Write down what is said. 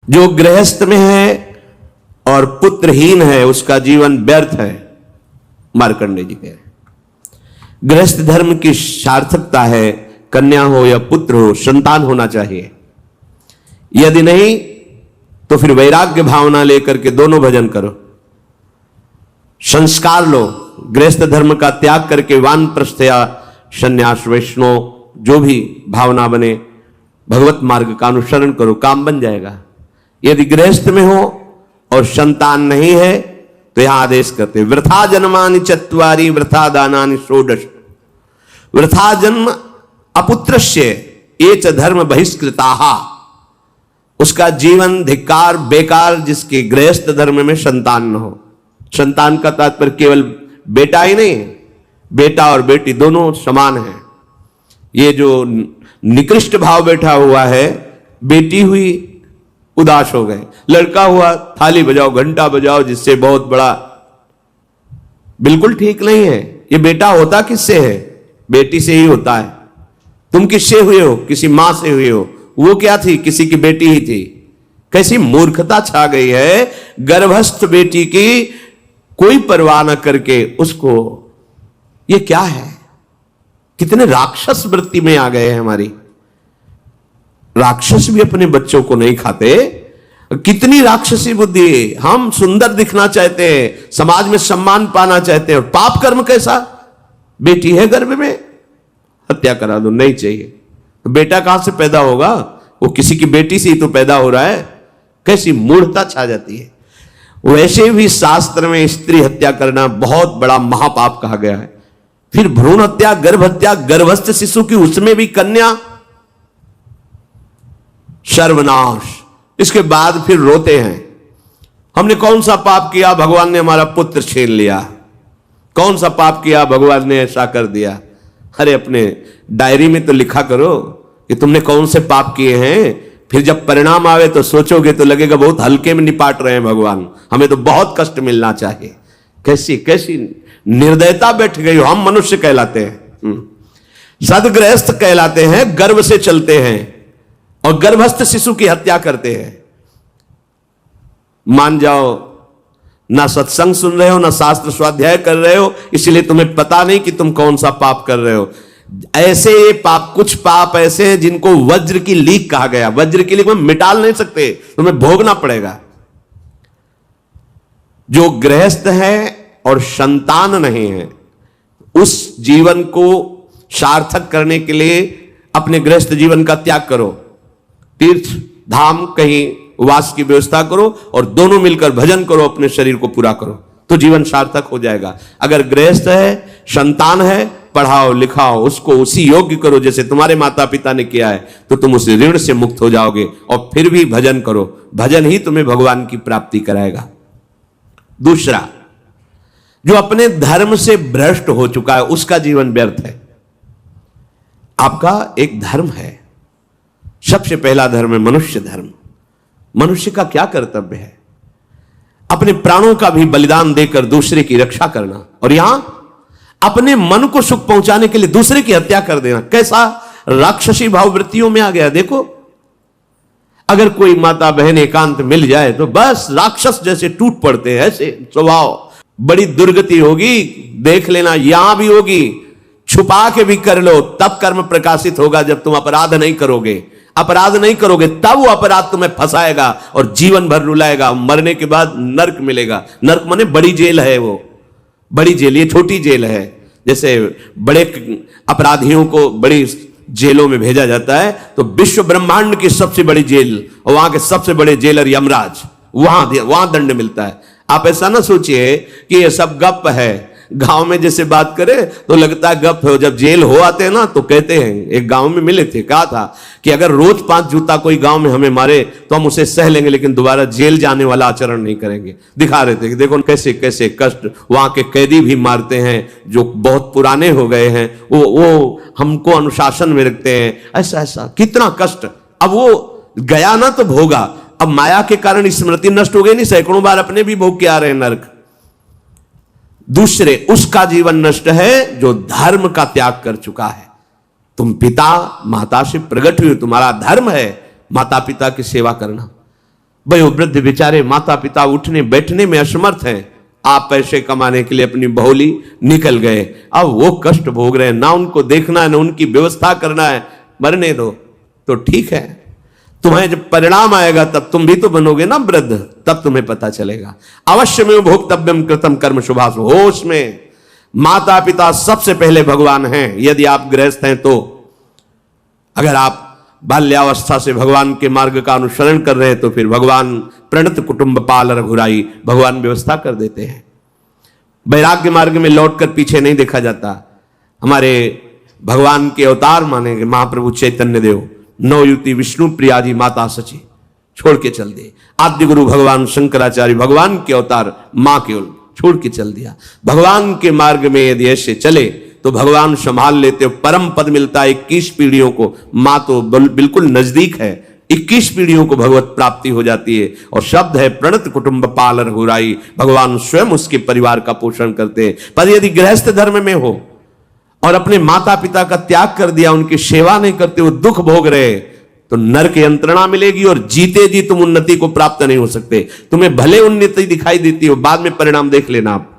जो गृहस्थ में है और पुत्रहीन है उसका जीवन व्यर्थ है। मार्कंडेय जी कह रहे गृहस्थ धर्म की सार्थकता है कन्या हो या पुत्र हो, संतान होना चाहिए। यदि नहीं तो फिर वैराग्य भावना लेकर के दोनों भजन करो, संस्कार लो, गृहस्थ धर्म का त्याग करके वानप्रस्थ या संन्यास वैष्णव जो भी भावना बने भगवत मार्ग का अनुसरण करो, काम बन जाएगा। यदि गृहस्थ में हो और संतान नहीं है तो यहां आदेश करते वृथा जन्मानि चत्वारि वृथा दानानि षोडश। वृथा जन्म अपुत्रस्य ये च धर्म बहिष्कृताः, उसका जीवन धिक्कार बेकार जिसके गृहस्थ धर्म में संतान न हो। संतान का तात्पर्य केवल बेटा ही नहीं है, बेटा और बेटी दोनों समान हैं। ये जो निकृष्ट भाव बैठा हुआ है, बेटी हुई उदास हो गए, लड़का हुआ थाली बजाओ घंटा बजाओ जिससे बहुत बड़ा, बिल्कुल ठीक नहीं है। ये बेटा होता किससे है? बेटी से ही होता है। तुम किससे हुए हो? किसी मां से हुए हो। वो क्या थी? किसी की बेटी ही थी। कैसी मूर्खता छा गई है, गर्भस्थ बेटी की कोई परवाह न करके उसको, ये क्या है? कितने राक्षस वृत्ति में आ गए हैं हमारी। राक्षस भी अपने बच्चों को नहीं खाते, कितनी राक्षसी बुद्धि है। हम सुंदर दिखना चाहते हैं, समाज में सम्मान पाना चाहते हैं, और पाप कर्म कैसा? बेटी है गर्भ में, हत्या करा दो, नहीं चाहिए। तो बेटा कहां से पैदा होगा? वो किसी की बेटी से ही तो पैदा हो रहा है। कैसी मूढ़ता छा जाती है। वैसे भी शास्त्र में स्त्री हत्या करना बहुत बड़ा महापाप कहा गया है। फिर भ्रूण हत्या, गर्भ हत्या, गर्भस्थ शिशु की, उसमें भी कन्या, सर्वनाश। इसके बाद फिर रोते हैं हमने कौन सा पाप किया, भगवान ने हमारा पुत्र छीन लिया। कौन सा पाप किया, भगवान ने ऐसा कर दिया। अरे अपने डायरी में तो लिखा करो कि तुमने कौन से पाप किए हैं। फिर जब परिणाम आवे तो सोचोगे तो लगेगा बहुत हल्के में निपाट रहे हैं भगवान, हमें तो बहुत कष्ट मिलना चाहिए। कैसी कैसी निर्दयता बैठ गई हो। हम मनुष्य कहलाते हैं, सदगृहस्थ कहलाते हैं, गर्भ से चलते हैं और गर्भस्थ शिशु की हत्या करते हैं। मान जाओ, ना सत्संग सुन रहे हो, ना शास्त्र स्वाध्याय कर रहे हो, इसलिए तुम्हें पता नहीं कि तुम कौन सा पाप कर रहे हो। ऐसे ये पाप, कुछ पाप ऐसे हैं जिनको वज्र की लीक कहा गया। वज्र की लीक में मिटाल नहीं सकते, तुम्हें भोगना पड़ेगा। जो गृहस्थ है और संतान नहीं है, उस जीवन को सार्थक करने के लिए अपने गृहस्थ जीवन का त्याग करो, तीर्थ धाम कहीं वास की व्यवस्था करो और दोनों मिलकर भजन करो, अपने शरीर को पूरा करो, तो जीवन सार्थक हो जाएगा। अगर गृहस्थ है, संतान है, पढ़ाओ लिखाओ, उसको उसी योग्य करो जैसे तुम्हारे माता पिता ने किया है, तो तुम उस ऋण से मुक्त हो जाओगे। और फिर भी भजन करो, भजन ही तुम्हें भगवान की प्राप्ति कराएगा। दूसरा, जो अपने धर्म से भ्रष्ट हो चुका है उसका जीवन व्यर्थ है। आपका एक धर्म है, सबसे पहला धर्म है मनुष्य धर्म। मनुष्य का क्या कर्तव्य है? अपने प्राणों का भी बलिदान देकर दूसरे की रक्षा करना, और यहां अपने मन को सुख पहुंचाने के लिए दूसरे की हत्या कर देना। कैसा राक्षसी भाव वृत्तियों में आ गया। देखो, अगर कोई माता बहन एकांत मिल जाए तो बस राक्षस जैसे टूट पड़ते हैं, ऐसे स्वभाव। बड़ी दुर्गति होगी, देख लेना, यहां भी होगी। छुपा के भी कर लो, तब कर्म प्रकाशित होगा जब तुम अपराध नहीं करोगे। अपराध नहीं करोगे तब वो अपराध तुम्हें फंसाएगा और जीवन भर रुलाएगा। मरने के बाद नर्क मिलेगा। नर्क माने बड़ी जेल है, वो बड़ी जेल, ये छोटी जेल है। जैसे बड़े अपराधियों को बड़ी जेलों में भेजा जाता है, तो विश्व ब्रह्मांड की सबसे बड़ी जेल और वहां के सबसे बड़े जेलर यमराज, वहां दंड मिलता है। आप ऐसा ना सोचिए कि ये सब गप है। गांव में जैसे बात करे तो लगता है गप है, जब जेल हो आते हैं ना तो कहते हैं। एक गांव में मिले थे, कहा था कि अगर रोज 5 जूता कोई गांव में हमें मारे तो हम उसे सह लेंगे, लेकिन दोबारा जेल जाने वाला आचरण नहीं करेंगे। दिखा रहे थे कि देखो कैसे कैसे कष्ट वहां के कैदी भी मारते हैं जो बहुत पुराने हो गए हैं, वो हमको अनुशासन में रखते हैं। ऐसा ऐसा कितना कष्ट। अब वो गया ना तो भोगा, अब माया के कारण स्मृति नष्ट हो गई नहीं, सैकड़ों बार अपने भी भोग के आ रहे हैं नर्क। दूसरे, उसका जीवन नष्ट है जो धर्म का त्याग कर चुका है। तुम पिता माता से प्रकट हुए, तुम्हारा धर्म है माता पिता की सेवा करना। वयोवृद्ध बेचारे माता पिता उठने बैठने में असमर्थ हैं, आप पैसे कमाने के लिए अपनी बहुली निकल गए, अब वो कष्ट भोग रहे हैं, ना उनको देखना है ना उनकी व्यवस्था करना है, मरने दो। तो ठीक है, तुम्हें जब परिणाम आएगा तब तुम भी तो बनोगे ना वृद्ध, तब तुम्हें पता चलेगा। अवश्य में भोक्तव्यम कृतम कर्म शुभाशु, होश में माता पिता सबसे पहले भगवान हैं यदि आप गृहस्थ हैं तो। अगर आप बाल्यावस्था से भगवान के मार्ग का अनुसरण कर रहे हैं तो फिर भगवान प्रणत कुटुंब पाल रघुराई, भगवान व्यवस्था कर देते हैं। वैराग्य मार्ग में लौटकर पीछे नहीं देखा जाता। हमारे भगवान के अवतार मानेंगे महाप्रभु चैतन्य देव, नवयुति विष्णु प्रियादि माता सची छोड़ के चल दिए। आद्य गुरु भगवान शंकराचार्य भगवान के अवतार मां केवल छोड़ के चल दिया। भगवान के मार्ग में यदि ऐसे चले तो भगवान संभाल लेते हो, परम पद मिलता है 21 पीढ़ियों को। मां तो बिल्कुल नजदीक है, 21 पीढ़ियों को भगवत प्राप्ति हो जाती है। और शब्द है प्रणत कुटुंब पाल रघुराई, भगवान स्वयं उसके परिवार का पोषण करते हैं। पर यदि गृहस्थ धर्म में हो और अपने माता पिता का त्याग कर दिया, उनकी सेवा नहीं करते हो, दुख भोग रहे, तो नरक यंत्रणा मिलेगी और जीते जी तुम उन्नति को प्राप्त नहीं हो सकते। तुम्हें भले उन्नति दिखाई देती हो, बाद में परिणाम देख लेना आप।